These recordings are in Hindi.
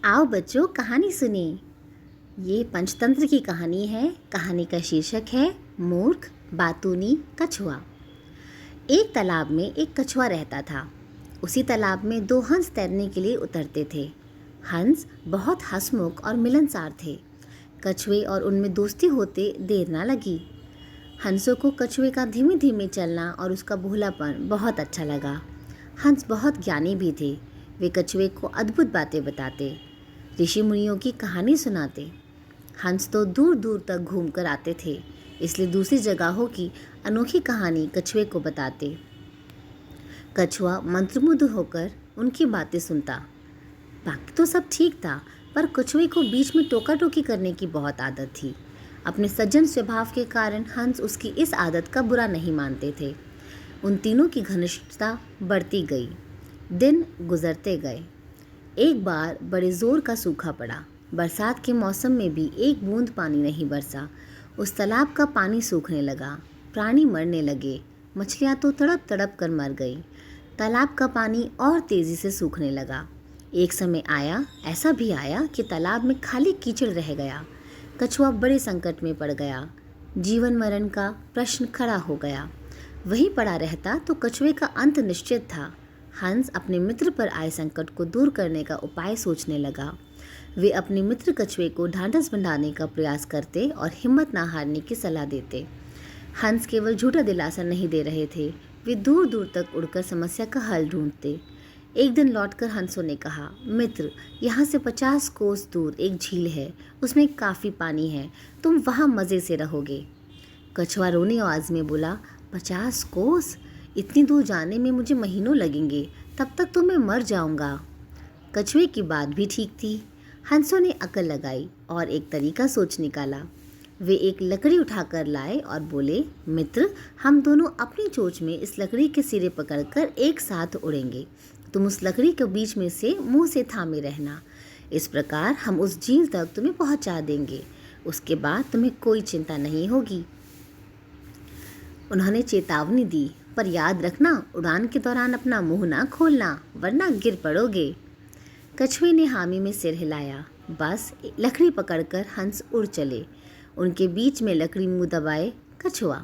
आओ बच्चों, कहानी सुनिए। ये पंचतंत्र की कहानी है। कहानी का शीर्षक है मूर्ख बातूनी कछुआ। एक तालाब में एक कछुआ रहता था। उसी तालाब में दो हंस तैरने के लिए उतरते थे। हंस बहुत हंसमुख और मिलनसार थे। कछुए और उनमें दोस्ती होते देर ना लगी। हंसों को कछुए का धीमे धीमे चलना और उसका भोलापन बहुत अच्छा लगा। हंस बहुत ज्ञानी भी थे। वे कछुए को अद्भुत बातें बताते, ऋषि मुनियों की कहानी सुनाते। हंस तो दूर दूर तक घूम कर आते थे, इसलिए दूसरी जगहों की अनोखी कहानी कछुए को बताते। कछुआ मंत्रमुग्ध होकर उनकी बातें सुनता। बाकी तो सब ठीक था, पर कछुए को बीच में टोका टोकी करने की बहुत आदत थी। अपने सज्जन स्वभाव के कारण हंस उसकी इस आदत का बुरा नहीं मानते थे। उन तीनों की घनिष्ठता बढ़ती गई। दिन गुजरते गए। एक बार बड़े जोर का सूखा पड़ा। बरसात के मौसम में भी एक बूंद पानी नहीं बरसा। उस तालाब का पानी सूखने लगा। प्राणी मरने लगे। मछलियां तो तड़प तड़प कर मर गई। तालाब का पानी और तेजी से सूखने लगा। एक समय आया, ऐसा भी आया कि तालाब में खाली कीचड़ रह गया। कछुआ बड़े संकट में पड़ गया। जीवन मरण का प्रश्न खड़ा हो गया। वहीं पड़ा रहता तो कछुए का अंत निश्चित था। हंस अपने मित्र पर आए संकट को दूर करने का उपाय सोचने लगा। वे अपने मित्र कछुए को ढांढस बंधाने का प्रयास करते और हिम्मत ना हारने की सलाह देते। हंस केवल झूठा दिलासा नहीं दे रहे थे, वे दूर दूर तक उड़कर समस्या का हल ढूंढते। एक दिन लौटकर हंसों ने कहा, मित्र, यहाँ से 50 कोस दूर एक झील है, उसमें काफ़ी पानी है, तुम वहाँ मज़े से रहोगे। कछुआ रोनी आवाज़ में बोला, 50 कोस? इतनी दूर जाने में मुझे महीनों लगेंगे, तब तक तो मैं मर जाऊंगा। कछुए की बात भी ठीक थी। हंसों ने अकल लगाई और एक तरीका सोच निकाला। वे एक लकड़ी उठाकर लाए और बोले, मित्र, हम दोनों अपनी चोंच में इस लकड़ी के सिरे पकड़कर एक साथ उड़ेंगे। तुम उस लकड़ी के बीच में से मुंह से थामे रहना। इस प्रकार हम उस झील तक तुम्हें पहुंचा देंगे। उसके बाद तुम्हें कोई चिंता नहीं होगी। उन्होंने चेतावनी दी, पर याद रखना, उड़ान के दौरान अपना मुंह ना खोलना, वरना गिर पड़ोगे। कछुए ने हामी में सिर हिलाया। बस लकड़ी पकड़कर हंस उड़ चले। उनके बीच में लकड़ी मुंह दबाए कछुआ।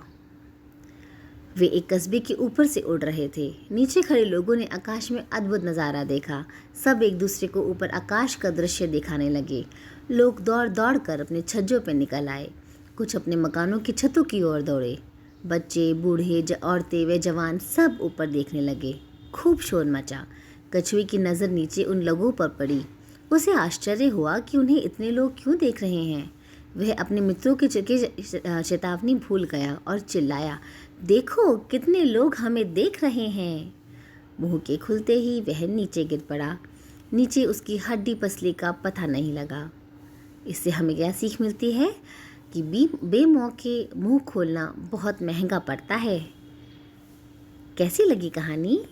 वे एक कस्बे के ऊपर से उड़ रहे थे। नीचे खड़े लोगों ने आकाश में अद्भुत नज़ारा देखा। सब एक दूसरे को ऊपर आकाश का दृश्य दिखाने लगे। लोग दौड़ दौड़ कर अपने छज्जों पर निकल आए। कुछ अपने मकानों की छतों की ओर दौड़े। बच्चे, बूढ़े, औरतें व जवान सब ऊपर देखने लगे। खूब शोर मचा। कछुए की नज़र नीचे उन लोगों पर पड़ी। उसे आश्चर्य हुआ कि उन्हें इतने लोग क्यों देख रहे हैं। वह अपने मित्रों की चेतावनी भूल गया और चिल्लाया, देखो कितने लोग हमें देख रहे हैं। मुंह के खुलते ही वह नीचे गिर पड़ा। नीचे उसकी हड्डी पसली का पता नहीं लगा। इससे हमें क्या सीख मिलती है कि बेमौके मुंह खोलना बहुत महंगा पड़ता है। कैसी लगी कहानी?